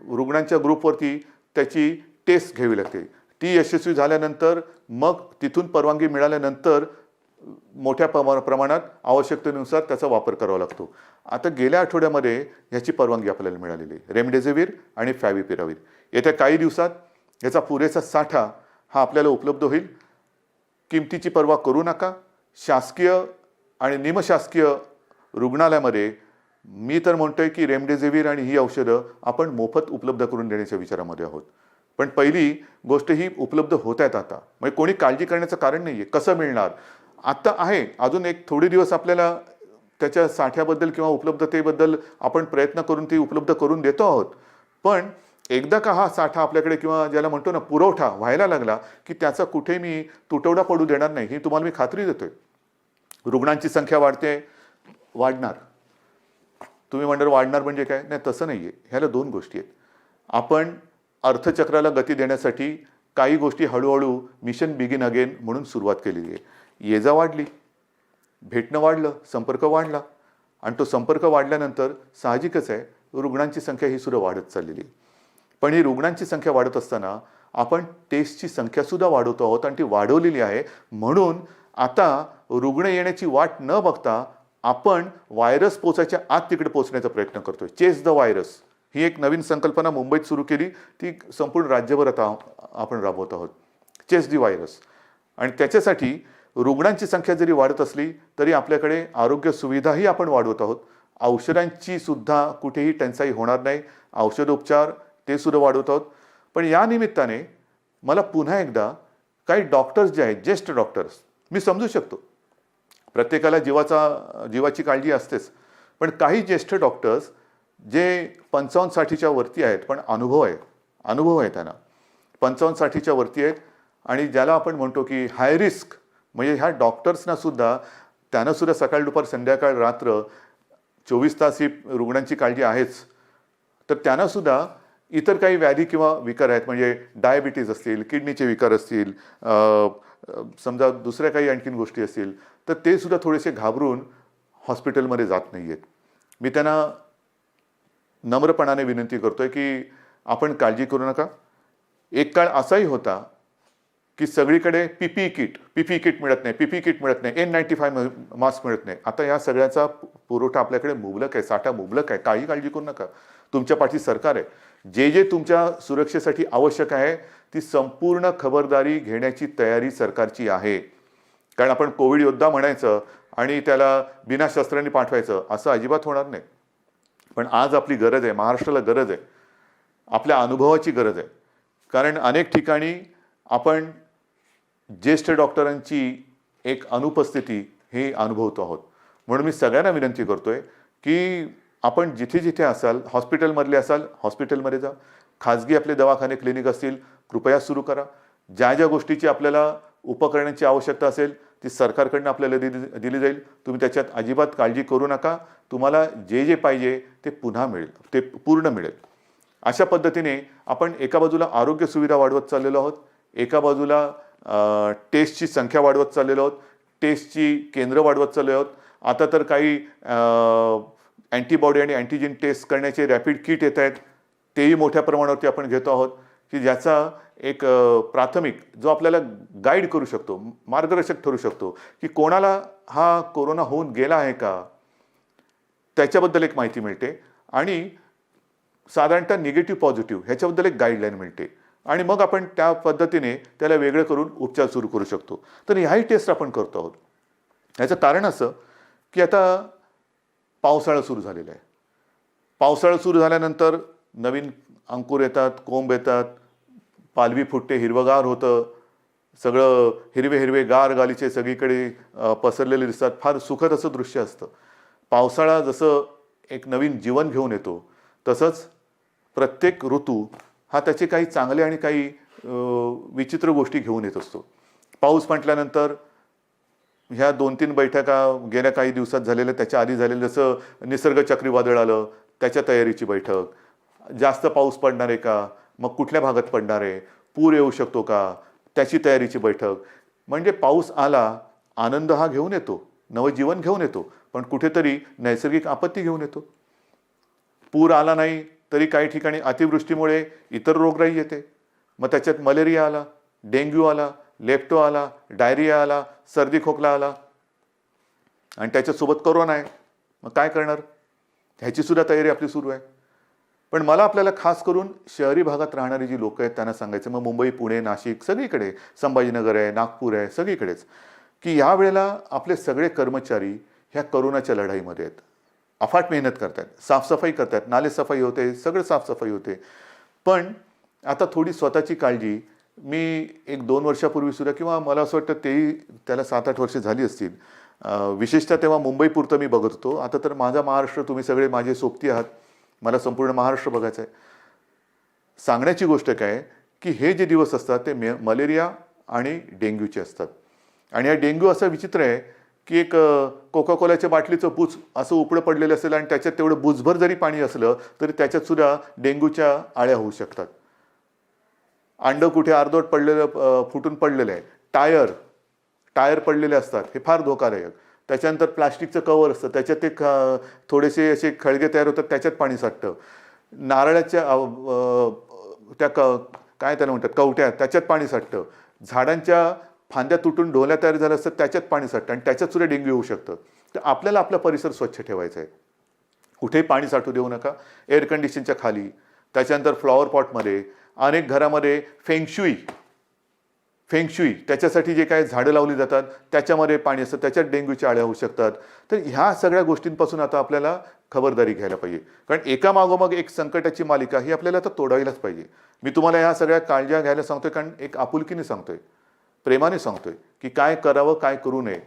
रुग्णांच्या ग्रुपवरती त्याची टेस्ट घ्यावी लागते. ती यशस्वी झाल्यानंतर मग तिथून परवानगी मिळाल्यानंतर मोठ्या प्रमाणात आवश्यकतेनुसार त्याचा वापर करावा लागतो. आता गेल्या आठवड्यामध्ये ह्याची परवानगी आपल्याला मिळालेली आहे, रेमडेसिवीर आणि फॅविपिरावीर. येत्या काही दिवसात याचा पुरेसा साठा हा आपल्याला उपलब्ध होईल. किमतीची पर्वा करू नका. शासकीय आणि निमशासकीय रुग्णालयामध्ये मी तर म्हणतोय की रेमडेसिवीर आणि ही औषधं आपण मोफत उपलब्ध करून देण्याच्या विचारामध्ये आहोत. पण पहिली गोष्ट ही उपलब्ध होत आहेत आता, म्हणजे कोणी काळजी करण्याचं कारण नाही आहे. कसं मिळणार आता आहे, अजून एक थोडे दिवस आपल्याला त्याच्या साठ्याबद्दल किंवा उपलब्धतेबद्दल आपण प्रयत्न करून ती उपलब्ध करून देतो आहोत. पण एकदा का हा साठा आपल्याकडे किंवा ज्याला म्हणतो ना पुरवठा व्हायला लागला की त्याचा कुठे मी तुटवडा पडू देणार नाही, ही तुम्हाला मी खात्री देतोय. रुग्णांची संख्या वाढणार. तुम्ही म्हणणार वाढणार म्हणजे काय, नाही तसं नाही आहे. ह्याला दोन गोष्टी आहेत. आपण अर्थचक्राला गती देण्यासाठी काही गोष्टी हळूहळू मिशन बिगिन अगेन म्हणून सुरुवात केलेली आहे. ये जा वाढली, भेटणं वाढलं, संपर्क वाढला आणि तो संपर्क वाढल्यानंतर साहजिकच आहे रुग्णांची संख्या ही सुद्धा वाढत चाललेली आहे. पण ही रुग्णांची संख्या वाढत असताना आपण टेस्टची संख्यासुद्धा वाढवतो आहोत आणि ती वाढवलेली आहे. म्हणून आता रुग्ण येण्याची वाट न बघता आपण व्हायरस पोचायच्या आत तिकडे पोहोचण्याचा प्रयत्न करतोय. चेस द व्हायरस ही एक नवीन संकल्पना मुंबईत सुरू केली, ती संपूर्ण राज्यभर आता आपण राबवत आहोत, चेस द व्हायरस. आणि त्याच्यासाठी रुग्णांची संख्या जरी वाढत असली तरी आपल्याकडे आरोग्य सुविधाही आपण वाढवत आहोत. औषधांची सुद्धा कुठेही टंचाई होणार नाही, औषधोपचार ते सुद्धा वाढवत आहोत. पण या निमित्ताने मला पुन्हा एकदा काही डॉक्टर्स जे आहेत, ज्येष्ठ डॉक्टर्स, मी समजू शकतो प्रत्येकाला जीवाची काळजी असतेच, पण काही ज्येष्ठ डॉक्टर्स जे 55-60च्या वरती आहेत पण अनुभव आहे त्यांना, 55-60च्या वरती आहेत आणि ज्याला आपण म्हणतो की हाय रिस्क, म्हणजे ह्या डॉक्टर्सना सुद्धा त्यांना सुद्धा सकाळ दुपार संध्याकाळ रात्र 24 तास ही रुग्णांची काळजी आहेच. तर त्यांना सुद्धा इतर काही व्याधी किंवा विकार आहेत, म्हणजे डायबिटीज असतील, किडनीचे विकार असतील, समजा दुसऱ्या काही आणखीन गोष्टी असतील, तर ते सुद्धा थोडेसे घाबरून हॉस्पिटलमध्ये जात नाही आहेत. मी त्यांना नम्रपणाने विनंती करतोय की आपण काळजी करू नका. एक काळ असाही होता की सगळीकडे पीपीई किट मिळत नाही, N95 मास्क मिळत नाही. आता या सगळ्याचा पुरवठा आपल्याकडे मुबलक आहे, साठा मुबलक आहे. काही काळजी करू नका. तुमच्या पाठी सरकार आहे. जे तुमच्या सुरक्षेसाठी आवश्यक आहे ती संपूर्ण खबरदारी घेण्याची तयारी सरकारची आहे. कारण आपण कोविड योद्धा म्हणायचं आणि त्याला बिना शस्त्रांनी पाठवायचं असं अजिबात होणार नाही. पण आज आपली गरज आहे, महाराष्ट्राला गरज आहे, आपल्या अनुभवाची गरज आहे. कारण अनेक ठिकाणी आपण ज्येष्ठ डॉक्टरांची एक अनुपस्थिती हे अनुभवतो आहोत. म्हणून मी सगळ्यांना विनंती करतोय की आपण जिथे जिथे असाल, हॉस्पिटलमधले असाल हॉस्पिटलमध्ये जा, खाजगी आपले दवाखाने क्लिनिक असतील कृपया सुरू करा. ज्या ज्या गोष्टीची आपल्याला उपकरणांची आवश्यकता असेल ती सरकारकडनं आपल्याला दिली जाईल. तुम्ही त्याच्यात अजिबात काळजी करू नका. तुम्हाला जे जे पाहिजे ते पुन्हा मिळेल, ते पूर्ण मिळेल. अशा पद्धतीने आपण एका बाजूला आरोग्य सुविधा वाढवत चाललेलो आहोत, एका बाजूला टेस्टची संख्या वाढवत चाललेलो आहोत, टेस्टची केंद्र वाढवत चाललेलो आहोत. आता तर काही अँटीबॉडी आणि अँटीजेन टेस्ट करण्याचे रॅपिड किट येत आहेत, तेही मोठ्या प्रमाणावरती आपण घेतो आहोत की ज्याचा एक प्राथमिक जो आपल्याला गाईड करू शकतो, मार्गदर्शक ठरू शकतो की कोणाला हा कोरोना होऊन गेला आहे का, त्याच्याबद्दल एक माहिती मिळते आणि साधारणतः निगेटिव्ह पॉझिटिव्ह ह्याच्याबद्दल एक गाईडलाईन मिळते आणि मग आपण त्या पद्धतीने त्याला वेगळं करून उपचार सुरू करू शकतो. तर ह्याही टेस्ट आपण करतो आहोत. ह्याचं कारण असं की आता पावसाळा सुरू झालेला आहे. पावसाळा सुरू झाल्यानंतर नवीन अंकुर येतात, कोंब येतात, पालवी फुटते, हिरवगार होतं, सगळं हिरवे हिरवे गार गालीचे सगळीकडे पसरलेले दिसतात. फार सुखद असं दृश्य असतं. पावसाळा जसं एक नवीन जीवन घेऊन येतो तसंच प्रत्येक ऋतू हा त्याचे काही चांगले आणि काही विचित्र गोष्टी घेऊन येत असतो. पाऊस म्हटल्यानंतर ह्या 2-3 बैठका गेल्या काही दिवसात झालेल्या, त्याच्या आधी झालेलं, जसं निसर्ग चक्रीवादळ आलं त्याच्या तयारीची बैठक, जास्त पाऊस पडणार आहे का, मग कुठल्या भागात पडणार आहे, पूर येऊ शकतो का, त्याची तयारीची बैठक. म्हणजे पाऊस आला, आनंद हा घेऊन येतो, नवजीवन घेऊन येतो, पण कुठेतरी नैसर्गिक आपत्ती घेऊन येतो. पूर आला नाही तरी काही ठिकाणी अतिवृष्टीमुळे इतर रोगराई येते. मग त्याच्यात मलेरिया आला, डेंग्यू आला, लेप्टो आला, डायरिया आला, सर्दी खोकला आला आणि त्याच्यासोबत कोरोना आहे. मग काय करणार, ह्याची सुद्धा तयारी आपली सुरू आहे. पण मला आपल्याला खास करून शहरी भागात राहणारी जी लोक आहेत त्यांना सांगायचं, मग मुंबई, पुणे, नाशिक सगळीकडे, संभाजीनगर आहे, नागपूर आहे, सगळीकडेच, की या वेळेला आपले सगळे कर्मचारी ह्या कोरोनाच्या लढाईमध्ये आहेत. अफाट मेहनत करतात, साफसफाई करतात, नालेसफाई होते, सगळं साफसफाई होते. पण आता थोडी स्वतःची काळजी मी 1-2 वर्षापूर्वी सुद्धा, किंवा मला असं वाटतं तेही त्याला 7-8 वर्ष झाली असतील, विशेषतः तेव्हा मुंबईपुरतं मी बघत होतो. आता तर माझा महाराष्ट्र, तुम्ही सगळे माझे सोबती आहात, मला संपूर्ण महाराष्ट्र बघायचं आहे. सांगण्याची गोष्ट काय की हे जे दिवस असतात ते मलेरिया आणि डेंग्यूचे असतात. आणि हा डेंग्यू असा विचित्र आहे की एक कोका कोलाच्या बाटलीचं बुच असं उपडं पडलेलं असेल आणि त्याच्यात तेवढं बुचभर जरी पाणी असलं तरी त्याच्यात सुद्धा डेंग्यूच्या आळ्या होऊ शकतात. अंड कुठे अर्धवट पडलेलं, फुटून पडलेलं आहे, टायर पडलेले असतात, हे फार धोकादायक. त्याच्यानंतर प्लास्टिकचं कवर असतं, त्याच्यात ते थोडेसे असे खळगे तयार होतात, त्याच्यात पाणी साठतं. नारळाच्या त्या काय त्याला म्हणतात, कवट्या, त्याच्यात पाणी साठतं. झाडांच्या फांद्या तुटून ढोल्या तयार झाल्या असतात, त्याच्यात पाणी साठतं आणि त्याच्यात सुद्धा डेंग्यू होऊ शकतं. तर आपल्याला आपला परिसर स्वच्छ ठेवायचा आहे. कुठेही पाणी साठू देऊ नका. एअर कंडिशनच्या खाली, त्याच्यानंतर फ्लॉवर पॉटमध्ये, अनेक घरामध्ये फेंगशुई त्याच्यासाठी जे काही झाडं लावली जातात त्याच्यामध्ये पाणी असतं, त्याच्यात डेंग्यूच्या आळ्या होऊ शकतात. तर ह्या सगळ्या गोष्टींपासून आता आपल्याला खबरदारी घ्यायला पाहिजे. कारण एकामागोमाग एक संकटाची मालिका ही आपल्याला आता तोडायलाच पाहिजे. मी तुम्हाला ह्या सगळ्या काळज्या घ्यायला सांगतोय कारण एक आपुलकीने सांगतोय, प्रेमाने सांगतोय की काय करावं, काय करू नये.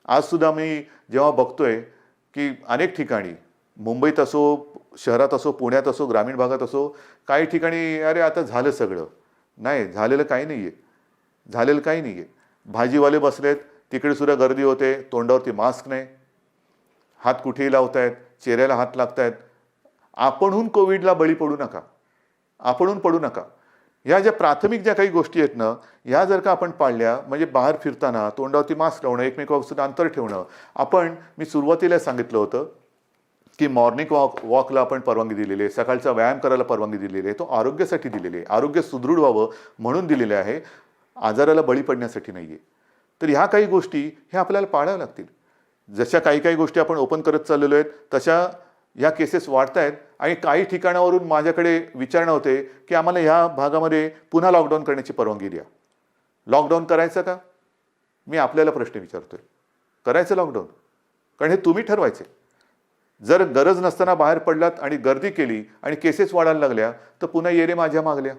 आज सुद्धा मी जेव्हा बघतोय की अनेक ठिकाणी, मुंबईत असो, शहरात असो, पुण्यात असो, ग्रामीण भागात असो, काही ठिकाणी अरे आता झालं सगळं. नाही, झालेलं काही नाही आहे, झालेलं काही नाही आहे. भाजीवाले बसलेत, तिकडे सुद्धा गर्दी होते, तोंडावरती मास्क नाही, हात कुठेही लावतायत, चेहऱ्याला हात लागतायत. आपणहून कोविडला बळी पडू नका, आपणहून पडू नका. ह्या ज्या प्राथमिक ज्या काही गोष्टी आहेत ना, ह्या जर का आपण पाळल्या, म्हणजे बाहेर फिरताना तोंडावरती मास्क लावणं, एकमेकांपासून अंतर ठेवणं. मी सुरुवातीला सांगितलं होतं की मॉर्निंग वॉकला आपण परवानगी दिलेली आहे, सकाळचा व्यायाम करायला परवानगी दिलेली आहे. तो आरोग्यासाठी दिलेली आहे, आरोग्य सुदृढ व्हावं म्हणून दिलेले आहे, आजाराला बळी पडण्यासाठी नाही आहे. तर ह्या काही गोष्टी ह्या आपल्याला पाळाव्या लागतील. जशा काही गोष्टी आपण ओपन करत चाललेलो आहेत तशा ह्या केसेस वाढत आहेत आणि काही ठिकाणावरून माझ्याकडे विचारणं होते की आम्हाला ह्या भागामध्ये पुन्हा लॉकडाऊन करण्याची परवानगी द्या. लॉकडाऊन करायचं का? मी आपल्याला प्रश्न विचारतोय, करायचं लॉकडाऊन? कारण हे तुम्ही ठरवायचे. जर गरज नसताना बाहेर पडलात आणि गर्दी केली आणि केसेस वाढायला लागल्या तर पुन्हा ये रे माझ्या मागल्या.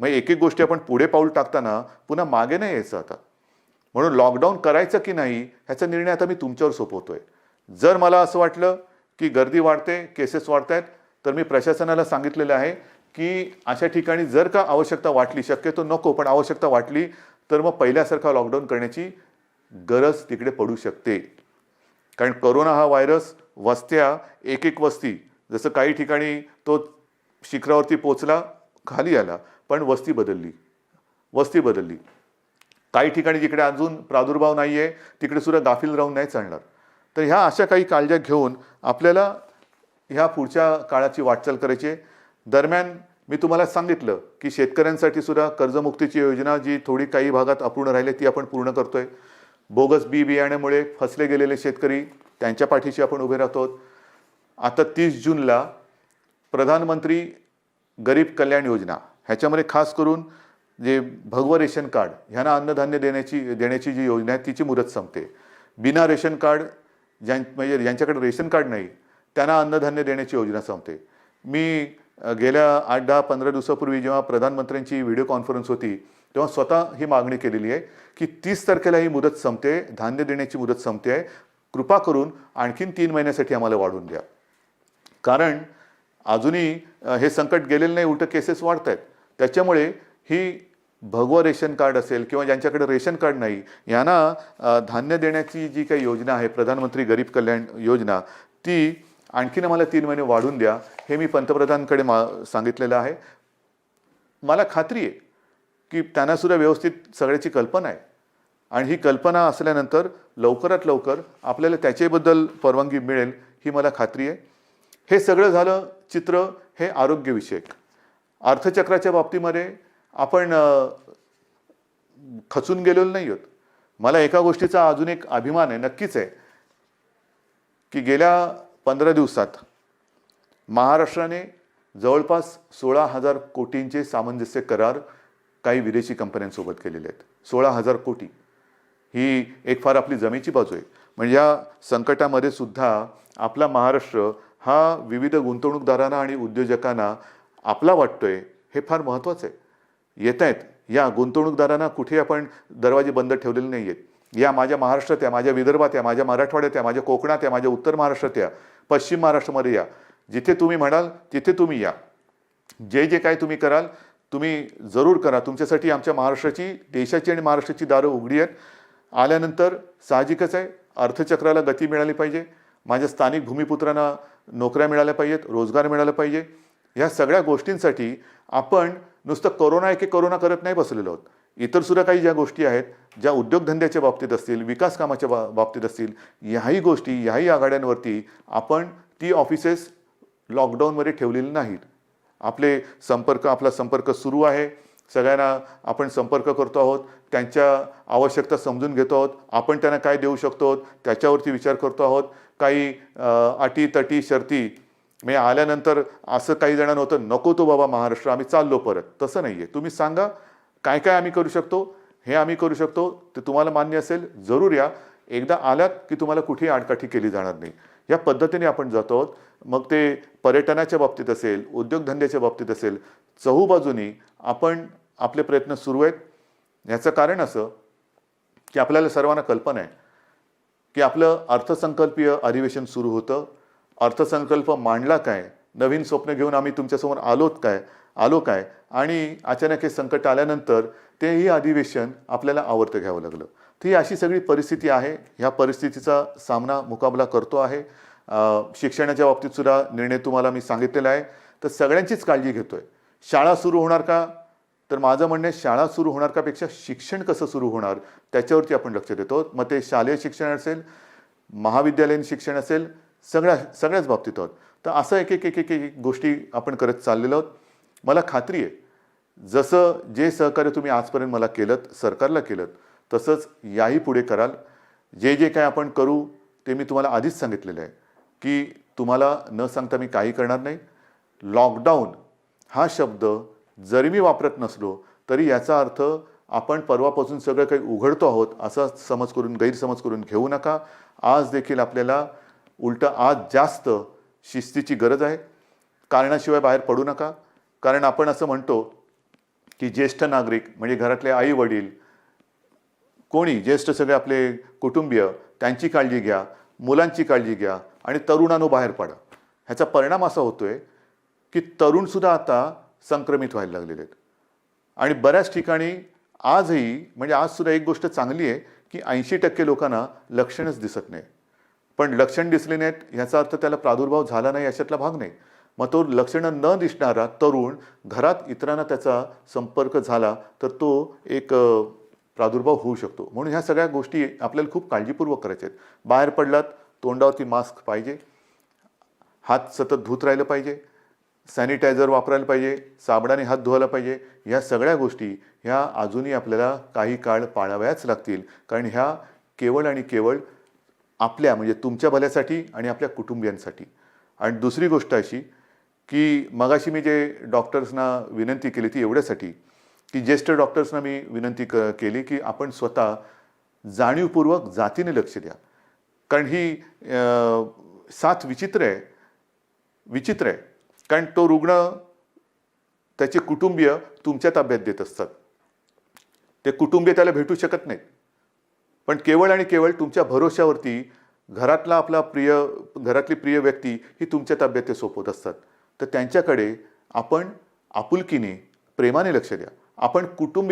मग एक एक गोष्टी आपण पुढे पाऊल टाकताना पुन्हा मागे नाही यायचं आता. म्हणून लॉकडाऊन करायचं की नाही ह्याचा निर्णय आता मी तुमच्यावर सोपवतोय. जर मला असं वाटलं की गर्दी वाढते, केसेस वाढत आहेत, तर मी प्रशासनाला सांगितलेलं आहे की अशा ठिकाणी जर का आवश्यकता वाटली, शक्यतो नको पण आवश्यकता वाटली तर मग पहिल्यासारखा लॉकडाऊन करण्याची गरज तिकडे पडू शकते. कारण कोरोना हा व्हायरस वस्त्या, एक एक वस्ती, जसं काही ठिकाणी तो शिखरावरती पोचला, खाली आला, पण वस्ती बदलली. काही ठिकाणी जिकडे अजून प्रादुर्भाव नाही आहे तिकडे सुद्धा गाफील राहून नाही चालणार. तर ह्या अशा काही काळज्या घेऊन आपल्याला ह्या पुढच्या काळाची वाटचाल करायची आहे. दरम्यान मी तुम्हाला सांगितलं की शेतकऱ्यांसाठी सुद्धा कर्जमुक्तीची योजना जी थोडी काही भागात अपूर्ण राहिली ती आपण पूर्ण करतोय. बोगस बियाण्यामुळे फसले गेलेले शेतकरी त्यांच्या पाठीशी आपण उभे राहतो. आता 30 जूनला प्रधानमंत्री गरीब कल्याण योजना ह्याच्यामध्ये खास करून जे भगवं रेशन कार्ड ह्यांना अन्नधान्य देण्याची जी योजना आहे तिची मुदत संपते. बिना रेशन कार्ड म्हणजे ज्यांच्याकडे रेशन कार्ड नाही त्यांना अन्नधान्य देण्याची योजना संपते. मी गेल्या 8-10-15 दिवसापूर्वी जेव्हा प्रधानमंत्र्यांची व्हिडिओ कॉन्फरन्स होती तेव्हा स्वतः ही मागणी केलेली आहे की 30 तारखेला ही मुदत संपते, धान्य देण्याची मुदत संपते आहे, कृपा करून आणखीन 3 महिन्यासाठी आम्हाला वाढवून द्या. कारण अजूनही हे संकट गेलेलं नाही, उलट केसेस वाढत आहेत. त्याच्यामुळे ही भगवं रेशन कार्ड असेल किंवा ज्यांच्याकडे रेशन कार्ड नाही यांना धान्य देण्याची जी काही योजना आहे प्रधानमंत्री गरीब कल्याण योजना ती आणखीन आम्हाला 3 महिने वाढवून द्या हे मी पंतप्रधानांकडे सांगितलेलं आहे. मला खात्री आहे की त्यांना सुद्धा व्यवस्थित सगळ्याची कल्पना आहे आणि ही कल्पना असल्यानंतर लवकरात लवकर आपल्याला त्याच्याबद्दल परवानगी मिळेल ही मला खात्री आहे. हे सगळं झालं चित्र हे आरोग्यविषयक. अर्थचक्राच्या बाबतीमध्ये आपण खचून गेलेलो नाही आहोत. मला एका गोष्टीचा अजून एक अभिमान आहे, नक्कीच आहे, की गेल्या 15 दिवसात महाराष्ट्राने जवळपास 16,000 कोटींचे सामंजस्य करार काही विदेशी कंपन्यांसोबत केलेले आहेत. 16,000 कोटी ही एक फार आपली जमेची बाजू आहे. म्हणजे या संकटामध्ये सुद्धा आपला महाराष्ट्र हा विविध गुंतवणूकदारांना आणि उद्योजकांना आपला वाटतोय हे फार महत्त्वाचं आहे. येत आहेत या गुंतवणूकदारांना कुठे आपण दरवाजे बंद ठेवलेले नाही आहेत. या माझ्या महाराष्ट्रात या, माझ्या विदर्भात या, माझ्या मराठवाड्यात या, माझ्या कोकणात या, माझ्या उत्तर महाराष्ट्रात या, पश्चिम महाराष्ट्रामध्ये या, जिथे तुम्ही म्हणाल तिथे तुम्ही या. जे जे काय तुम्ही कराल तुम्ही जरूर करा. तुमच्यासाठी आमच्या महाराष्ट्राची, देशाची आणि महाराष्ट्राची दारं उघडी आहेत. आल्यानंतर साहजिकच आहे अर्थचक्राला गती मिळाली पाहिजे, माझ्या स्थानिक भूमिपुत्रांना नोकऱ्या मिळाल्या पाहिजेत, रोजगार मिळाला पाहिजे. ह्या सगळ्या गोष्टींसाठी आपण नुसतं कोरोना एके कोरोना करत नाही बसलेलो आहोत. इतर सुद्धा काही ज्या गोष्टी आहेत, ज्या उद्योगधंद्याच्या बाबतीत असतील, विकास कामाच्या बाबतीत असतील, ह्याही गोष्टी, ह्याही आघाड्यांवरती आपण ती ऑफिसेस लॉकडाऊनमध्ये ठेवलेली नाहीत. आपला संपर्क सुरू आहे. सगळ्यांना आपण संपर्क करतो आहोत, त्यांच्या आवश्यकता समजून घेतो आहोत, आपण त्यांना काय देऊ शकतो त्याच्यावरती विचार करतो आहोत. काही अटी तटी शर्ती म्हणजे आल्यानंतर असं काही जणांना होतं नको तो बाबा महाराष्ट्र आम्ही चाललो परत, तसं नाही आहे. तुम्ही सांगा काय काय आम्ही करू शकतो, हे आम्ही करू शकतो, ते तुम्हाला मान्य असेल जरूर या. एकदा आलात की तुम्हाला कुठेही आडकाठी केली जाणार नाही. या पद्धतीने आपण जातो आहोत. मग ते पर्यटनाच्या बाबतीत असेल, उद्योगधंद्याच्या बाबतीत असेल, चहूबाजूनी आपण आपले प्रयत्न सुरू आहेत. याचं कारण असं की आपल्याला सर्वांना कल्पना आहे की आपलं अर्थसंकल्पीय अधिवेशन सुरू होतं. अर्थसंकल्प मांडला काय, नवीन स्वप्न घेऊन आम्ही तुमच्यासमोर आलो काय आणि अचानक हे संकट आल्यानंतर तेही अधिवेशन आपल्याला आवर्त घ्यावं लागलं. तर ही अशी सगळी परिस्थिती आहे. ह्या परिस्थितीचा मुकाबला करतो आहे. शिक्षणाच्या बाबतीत सुद्धा निर्णय तुम्हाला मी सांगितलेला आहे. तर सगळ्यांचीच काळजी घेतोय. शाळा सुरू होणार का, तर माझं म्हणणं आहे शाळा सुरू होणार का पेक्षा शिक्षण कसं सुरू होणार त्याच्यावरती आपण लक्ष देतो. मग ते शालेय शिक्षण असेल, महाविद्यालयीन शिक्षण असेल, सगळ्याच बाबतीत आहोत. तर असं एक एक एक एक एक गोष्टी आपण करत चाललेलो आहोत. मला खात्री आहे जसं जे सहकार्य तुम्ही आजपर्यंत मला केलं, सरकारला केलं, तसंच याही पुढे कराल. जे जे काय आपण करू ते मी तुम्हाला आधीच सांगितलेलं आहे की तुम्हाला न सांगता मी काही करणार नाही. लॉकडाऊन हा शब्द जरी मी वापरत नसलो तरी याचा अर्थ आपण परवापासून सगळं काही उघडतो आहोत असा गैरसमज करून घेऊ नका. आज देखील आपल्याला उलटं आज जास्त शिस्तीची गरज आहे. कारणाशिवाय बाहेर पडू नका. कारण आपण असं म्हणतो की ज्येष्ठ नागरिक म्हणजे घरातले आई वडील कोणी ज्येष्ठ सगळे आपले कुटुंबीय त्यांची काळजी घ्या, मुलांची काळजी घ्या आणि तरुणांनो बाहेर पडा. ह्याचा परिणाम असा होतोय की तरुणसुद्धा आता संक्रमित व्हायला लागलेले आहेत. आणि बऱ्याच ठिकाणी आजही म्हणजे आजसुद्धा एक गोष्ट चांगली आहे की 80% लोकांना लक्षणच दिसत नाही. पण लक्षण दिसले नाहीत ह्याचा अर्थ त्याला प्रादुर्भाव झाला नाही अशातला भाग नाही. मग तो लक्षणं न दिसणारा तरुण घरात इतरांना त्याचा संपर्क झाला तर तो एक प्रादुर्भाव होऊ शकतो. म्हणून ह्या सगळ्या गोष्टी आपल्याला खूप काळजीपूर्वक करायच्या आहेत. बाहेर पडलात तोंडावरती मास्क पाहिजे, हात सतत धुत राहिलं पाहिजे, सॅनिटायझर वापरायला पाहिजे, साबणाने हात धुवायला पाहिजे. ह्या सगळ्या गोष्टी ह्या अजूनही आपल्याला काही काळ पाळाव्याच लागतील. कारण ह्या केवळ आणि केवळ आपल्या म्हणजे तुमच्या भल्यासाठी आणि आपल्या कुटुंबियांसाठी. आणि दुसरी गोष्ट अशी की मगाशी मी जे डॉक्टर्सना विनंती केली ती एवढ्यासाठी की ज्येष्ठ डॉक्टर्सना मी विनंती केली की आपण स्वतः जाणीवपूर्वक जातीने लक्ष द्या. कारण ही साथ विचित्र आहे. कारण तो रुग्ण त्याचे कुटुंबीय तुमच्या ताब्यात देत असतात. ते कुटुंबीय त्याला भेटू शकत नाहीत. पण केवळ आणि केवळ तुमच्या भरोश्यावरती घरातली प्रिय व्यक्ती ही तुमच्या ताब्यात ते सोपवत असतात. तर त्यांच्याकडे आपण आपुलकीने प्रेमाने लक्ष द्या. आपण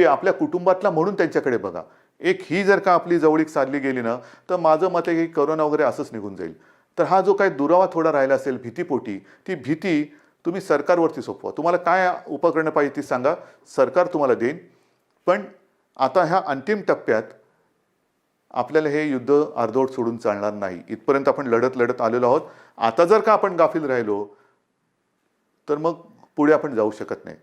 आपल्या कुटुंबातला म्हणून त्यांच्याकडे बघा. ही जर का आपली जवळीक साधली गेली ना तर माझं मत आहे की करोना वगैरे असंच निघून जाईल. तर हा जो काही दुरावा थोडा राहिला असेल भीतीपोटी ती भीती तुम्ही सरकारवरती सोपवा. तुम्हाला काय उपकरणं पाहिजे ती सांगा, सरकार तुम्हाला देईन. पण आता ह्या अंतिम टप्प्यात आपल्याला हे युद्ध अर्धवट सोडून चालणार नाही. इथपर्यंत आपण लढत आलेलो आहोत. आता जर का आपण गाफील राहिलो तर मग पुढे आपण जाऊ शकत नाही.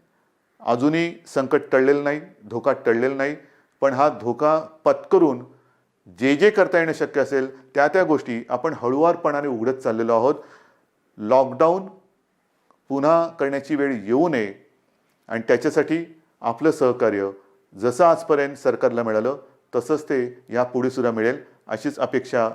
अजूनही संकट टळलेलं नाही, धोका टळलेला नाही. पण हा धोका पत्करून जे करता येणं शक्य असेल त्या गोष्टी आपण हळुवारपणाने उघडत चाललेलो आहोत. लॉकडाऊन पुन्हा करण्याची वेळ येऊ नये आणि त्याच्यासाठी आपलं सहकार्य जसं आजपर्यंत सरकारला मिळालं तसंच ते यापुढे सुद्धा मिळेल अशीच अपेक्षा